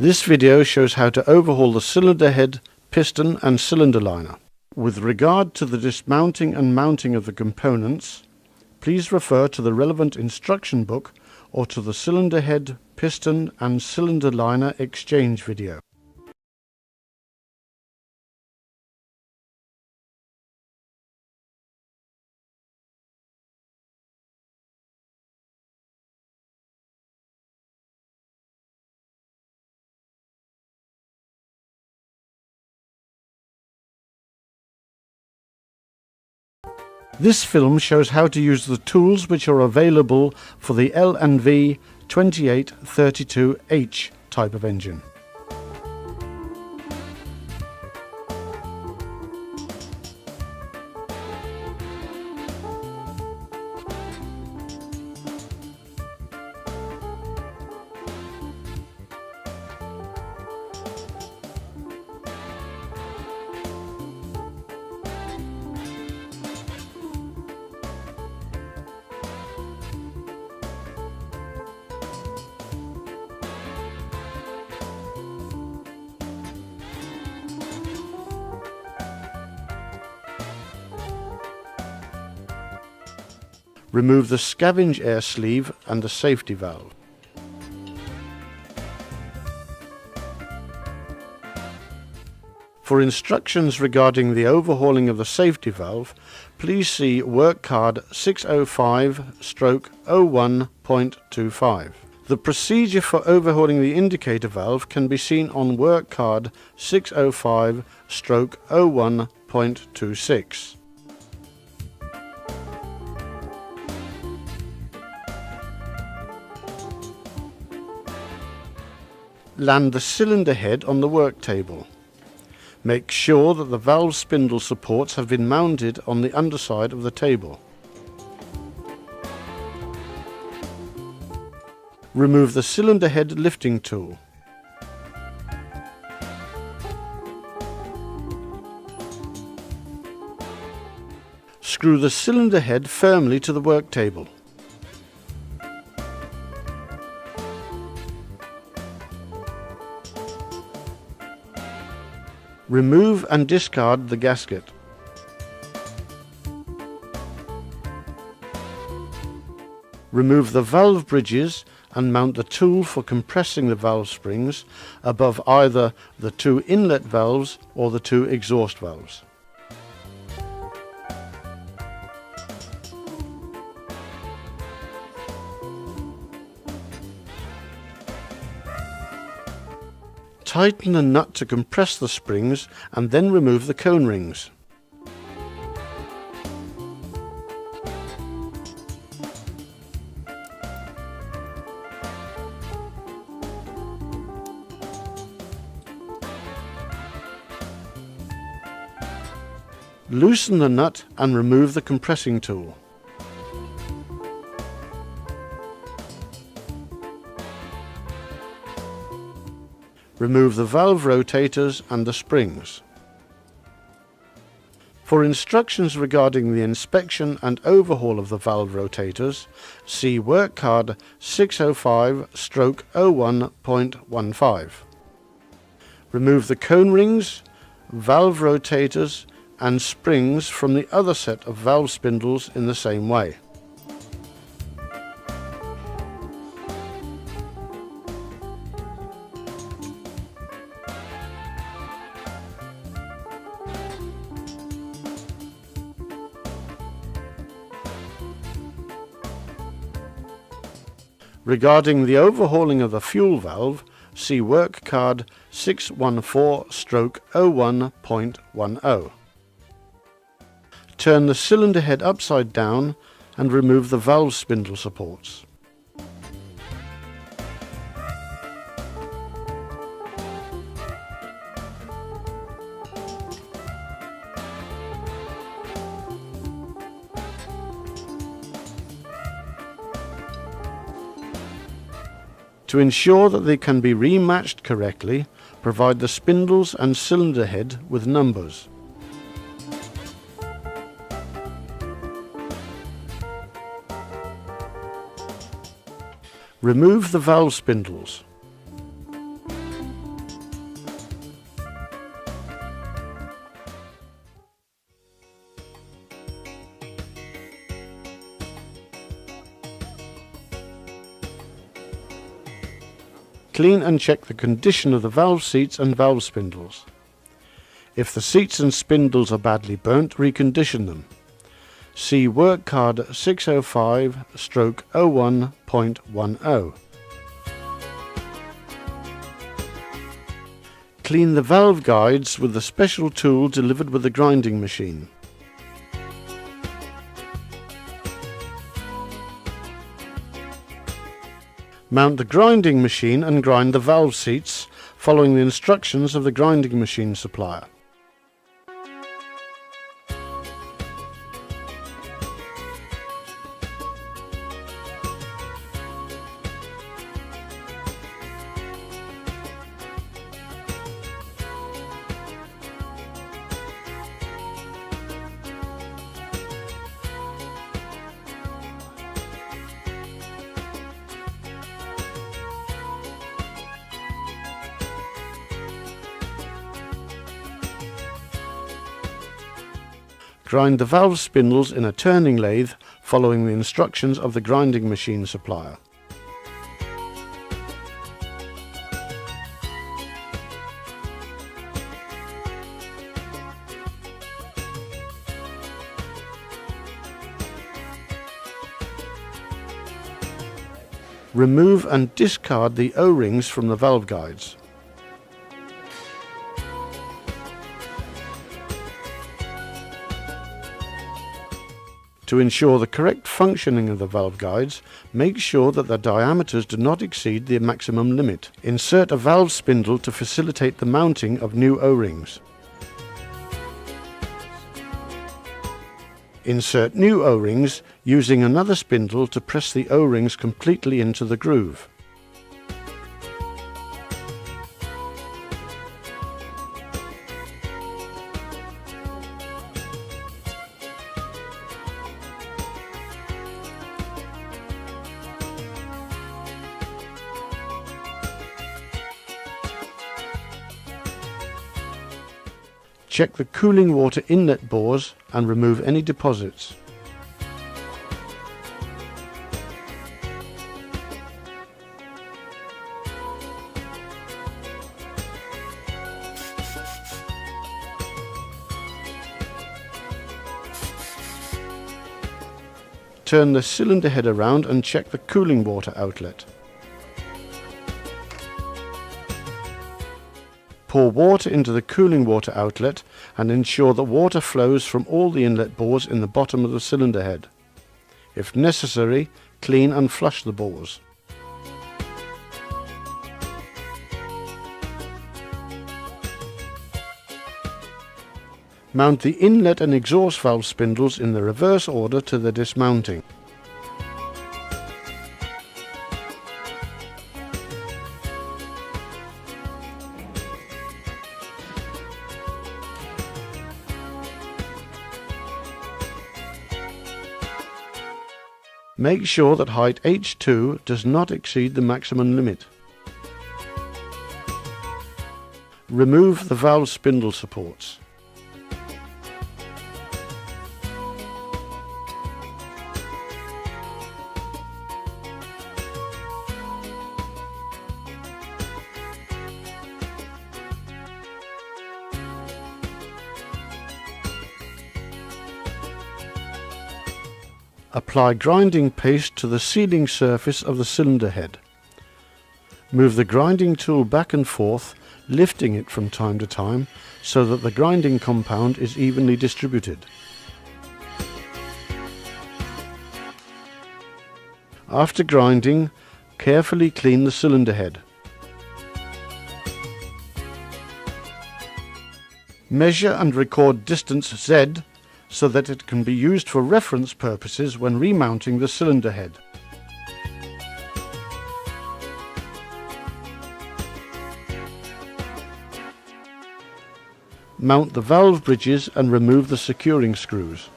This video shows how to overhaul the cylinder head, piston and cylinder liner. With regard to the dismounting and mounting of the components, please refer to the relevant instruction book or to the cylinder head, piston and cylinder liner exchange video. This film shows how to use the tools which are available for the L&V 2832H type of engine. Remove the scavenge air sleeve and the safety valve. For instructions regarding the overhauling of the safety valve, please see work card 605/01.25. The procedure for overhauling the indicator valve can be seen on work card 605/01.26. Land the cylinder head on the work table. Make sure that the valve spindle supports have been mounted on the underside of the table. Remove the cylinder head lifting tool. Screw the cylinder head firmly to the work table. Remove and discard the gasket. Remove the valve bridges and mount the tool for compressing the valve springs above either the two inlet valves or the two exhaust valves. Tighten the nut to compress the springs and then remove the cone rings. Loosen the nut and remove the compressing tool. Remove the valve rotators and the springs. For instructions regarding the inspection and overhaul of the valve rotators, see work card 605/01.15. Remove the cone rings, valve rotators and springs from the other set of valve spindles in the same way. Regarding the overhauling of the fuel valve, see work card 614/01.10. Turn the cylinder head upside down and remove the valve spindle supports. To ensure that they can be rematched correctly, provide the spindles and cylinder head with numbers. Remove the valve spindles. Clean and check the condition of the valve seats and valve spindles. If the seats and spindles are badly burnt, recondition them. See work card 605/01.10. Clean the valve guides with the special tool delivered with the grinding machine. Mount the grinding machine and grind the valve seats following the instructions of the grinding machine supplier. Grind the valve spindles in a turning lathe following the instructions of the grinding machine supplier. Remove and discard the O-rings from the valve guides. To ensure the correct functioning of the valve guides, make sure that the diameters do not exceed the maximum limit. Insert a valve spindle to facilitate the mounting of new O-rings. Insert new O-rings using another spindle to press the O-rings completely into the groove. Check the cooling water inlet bores and remove any deposits. Turn the cylinder head around and check the cooling water outlet. Pour water into the cooling water outlet and ensure that water flows from all the inlet bores in the bottom of the cylinder head. If necessary, clean and flush the bores. Mount the inlet and exhaust valve spindles in the reverse order to the dismounting. Make sure that height H2 does not exceed the maximum limit. Remove the valve spindle supports. Apply grinding paste to the sealing surface of the cylinder head. Move the grinding tool back and forth, lifting it from time to time so that the grinding compound is evenly distributed. After grinding, carefully clean the cylinder head. Measure and record distance Z so that it can be used for reference purposes when remounting the cylinder head. Mount the valve bridges and remove the securing screws.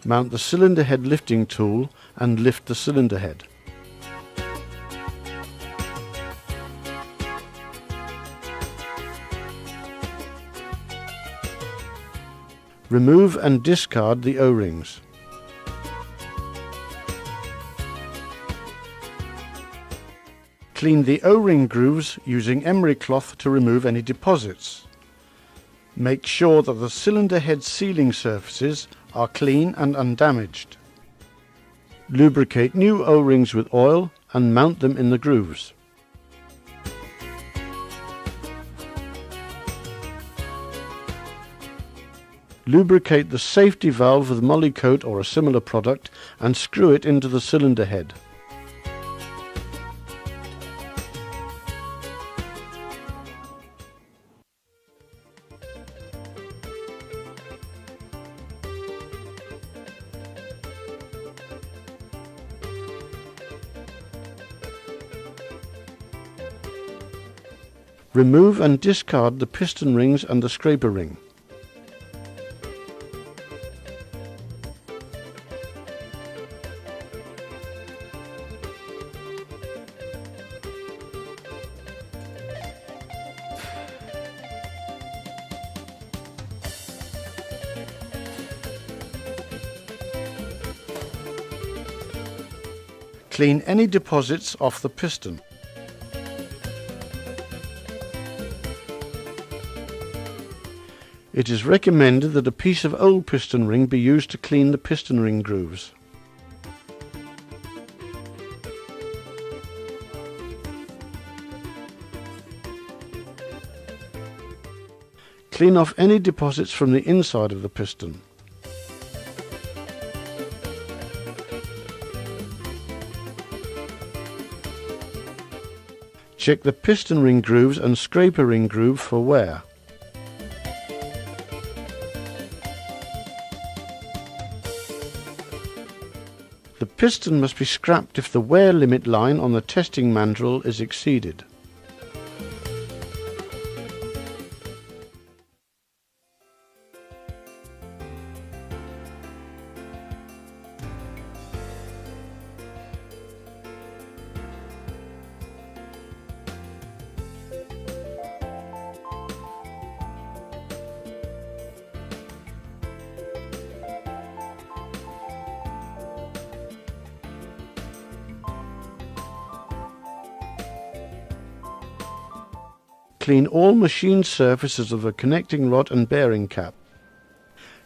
Mount the cylinder head lifting tool and lift the cylinder head. Remove and discard the O-rings. Clean the O-ring grooves using emery cloth to remove any deposits. Make sure that the cylinder head sealing surfaces are clean and undamaged. Lubricate new O-rings with oil and mount them in the grooves. Lubricate the safety valve with Molykote or a similar product and screw it into the cylinder head. Remove and discard the piston rings and the scraper ring. Clean any deposits off the piston. It is recommended that a piece of old piston ring be used to clean the piston ring grooves. Clean off any deposits from the inside of the piston. Check the piston ring grooves and scraper ring groove for wear. The piston must be scrapped if the wear limit line on the testing mandrel is exceeded. Clean all machined surfaces of the connecting rod and bearing cap.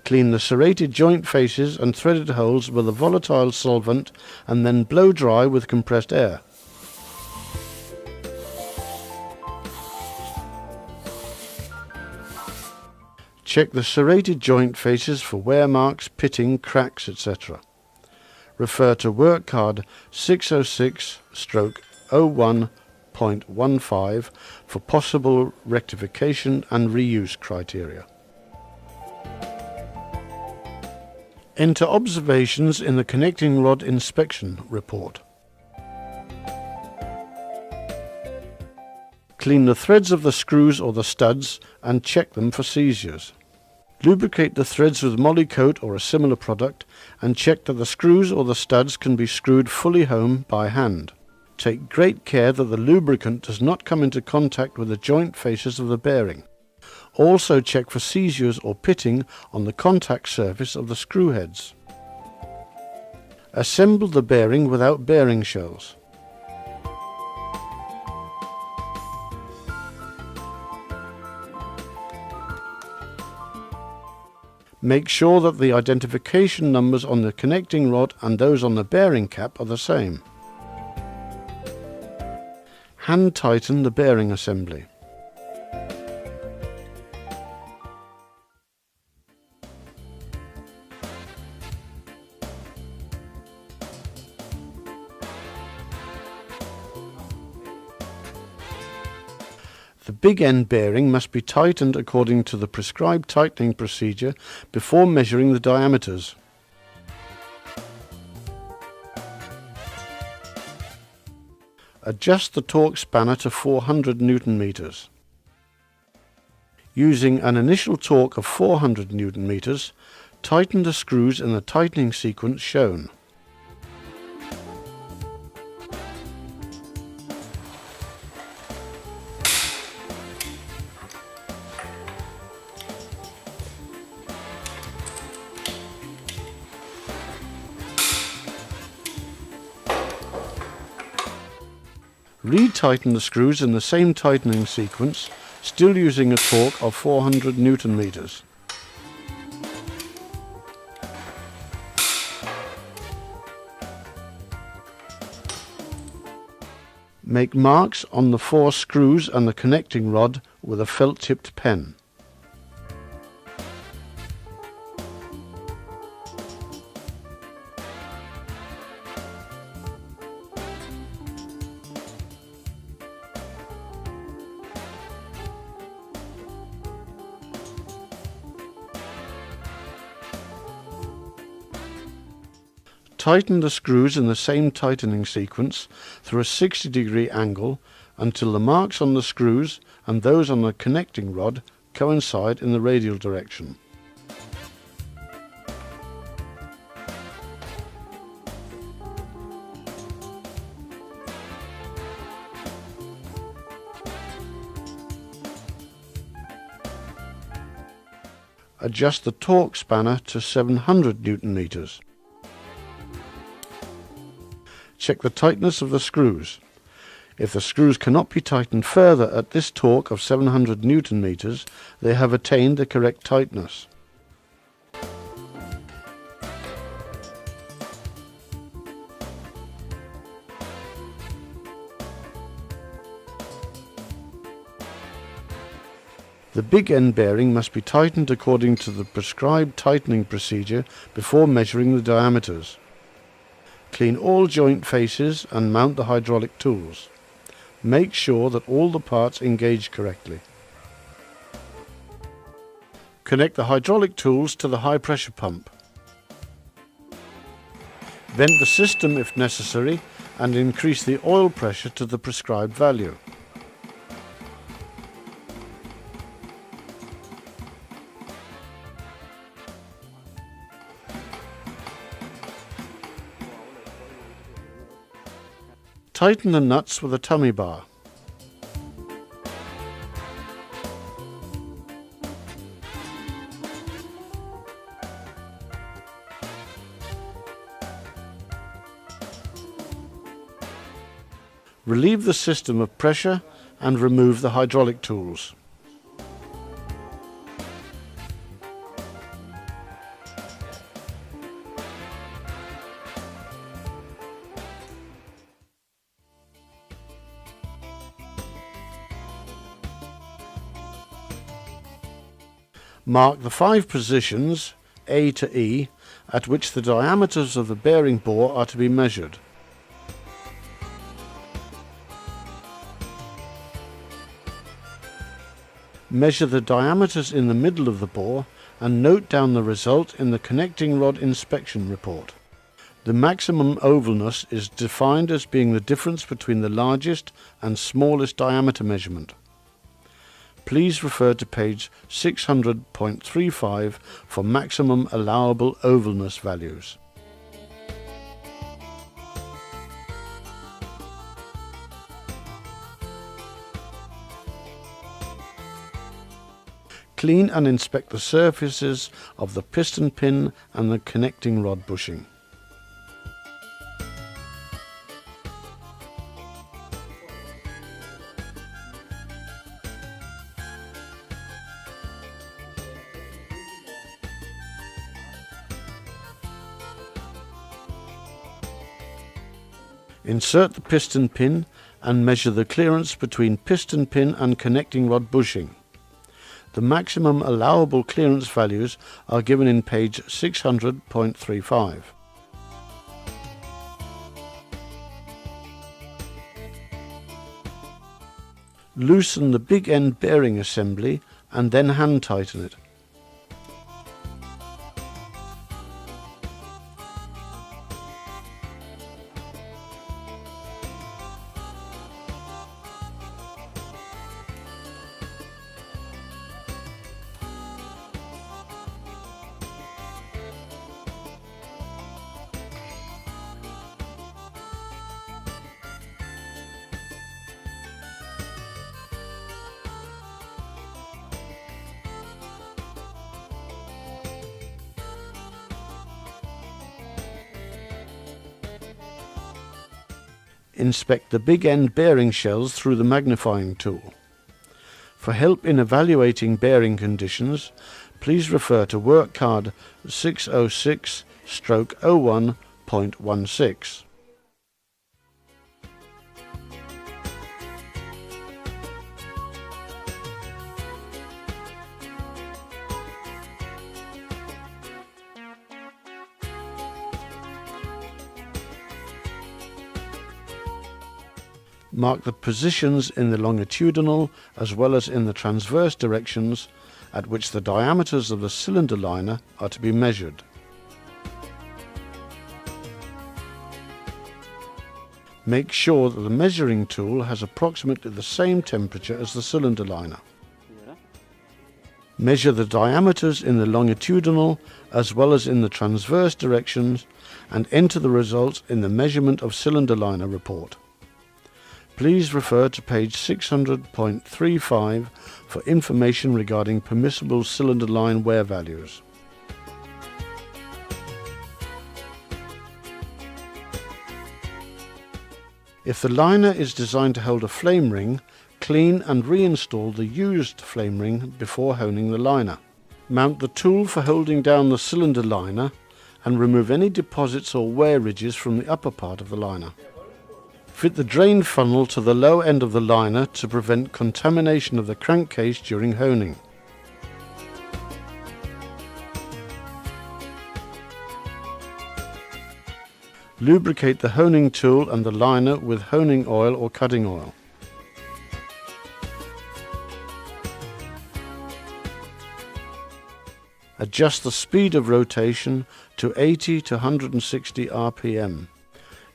Clean the serrated joint faces and threaded holes with a volatile solvent and then blow dry with compressed air. Check the serrated joint faces for wear marks, pitting, cracks, etc. Refer to work card 606/01.15 for possible rectification and reuse criteria. Enter observations in the connecting rod inspection report. Clean the threads of the screws or the studs and check them for seizures. Lubricate the threads with Molykote or a similar product and check that the screws or the studs can be screwed fully home by hand. Take great care that the lubricant does not come into contact with the joint faces of the bearing. Also check for seizures or pitting on the contact surface of the screw heads. Assemble the bearing without bearing shells. Make sure that the identification numbers on the connecting rod and those on the bearing cap are the same. Hand tighten the bearing assembly. The big end bearing must be tightened according to the prescribed tightening procedure before measuring the diameters. Adjust the torque spanner to 400 Newton meters. Using an initial torque of 400 Newton meters, tighten the screws in the tightening sequence shown. Retighten the screws in the same tightening sequence, still using a torque of 400 Newton meters. Make marks on the 4 screws and the connecting rod with a felt-tipped pen. Tighten the screws in the same tightening sequence through a 60-degree angle until the marks on the screws and those on the connecting rod coincide in the radial direction. Adjust the torque spanner to 700 Newton meters. Check the tightness of the screws. If the screws cannot be tightened further at this torque of 700 Newton meters, they have attained the correct tightness. The big end bearing must be tightened according to the prescribed tightening procedure before measuring the diameters. Clean all joint faces and mount the hydraulic tools. Make sure that all the parts engage correctly. Connect the hydraulic tools to the high pressure pump. Vent the system if necessary and increase the oil pressure to the prescribed value. Tighten the nuts with a tummy bar. Relieve the system of pressure and remove the hydraulic tools. Mark the 5 positions, A to E, at which the diameters of the bearing bore are to be measured. Measure the diameters in the middle of the bore and note down the result in the connecting rod inspection report. The maximum ovalness is defined as being the difference between the largest and smallest diameter measurement. Please refer to page 600.35 for maximum allowable ovalness values. Clean and inspect the surfaces of the piston pin and the connecting rod bushing. Insert the piston pin and measure the clearance between piston pin and connecting rod bushing. The maximum allowable clearance values are given in page 600.35. Loosen the big end bearing assembly and then hand tighten it. Inspect the big end bearing shells through the magnifying tool. For help in evaluating bearing conditions, please refer to work card 606/01.16. Mark the positions in the longitudinal as well as in the transverse directions at which the diameters of the cylinder liner are to be measured. Make sure that the measuring tool has approximately the same temperature as the cylinder liner. Measure the diameters in the longitudinal as well as in the transverse directions and enter the results in the measurement of cylinder liner report. Please refer to page 600.35 for information regarding permissible cylinder line wear values. If the liner is designed to hold a flame ring, clean and reinstall the used flame ring before honing the liner. Mount the tool for holding down the cylinder liner and remove any deposits or wear ridges from the upper part of the liner. Fit the drain funnel to the low end of the liner to prevent contamination of the crankcase during honing. Lubricate the honing tool and the liner with honing oil or cutting oil. Adjust the speed of rotation to 80 to 160 RPM.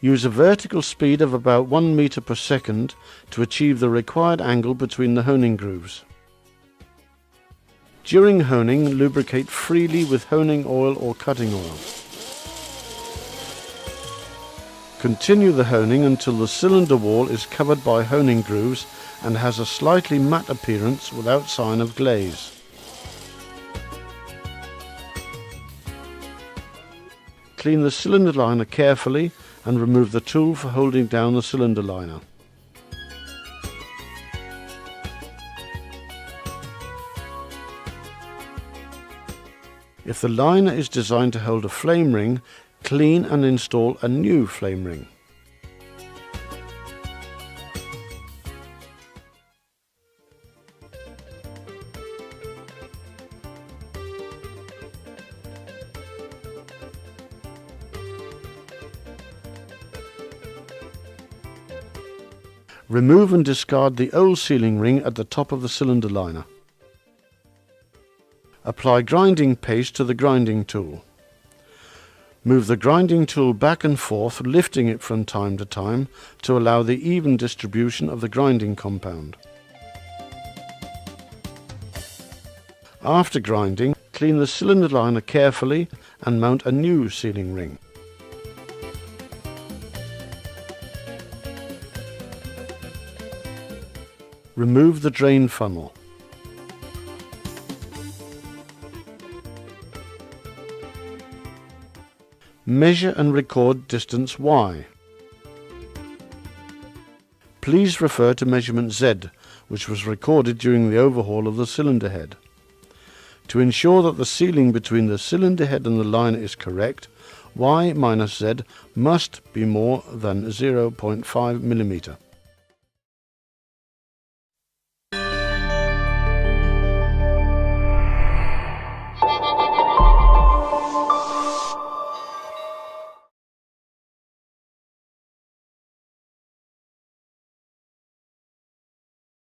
Use a vertical speed of about 1 meter per second to achieve the required angle between the honing grooves. During honing, lubricate freely with honing oil or cutting oil. Continue the honing until the cylinder wall is covered by honing grooves and has a slightly matte appearance without sign of glaze. Clean the cylinder liner carefully and remove the tool for holding down the cylinder liner. If the liner is designed to hold a flame ring, clean and install a new flame ring. Remove and discard the old sealing ring at the top of the cylinder liner. Apply grinding paste to the grinding tool. Move the grinding tool back and forth, lifting it from time to time to allow the even distribution of the grinding compound. After grinding, clean the cylinder liner carefully and mount a new sealing ring. Remove the drain funnel. Measure and record distance Y. Please refer to measurement Z, which was recorded during the overhaul of the cylinder head. To ensure that the sealing between the cylinder head and the liner is correct, Y minus Z must be more than 0.5 mm.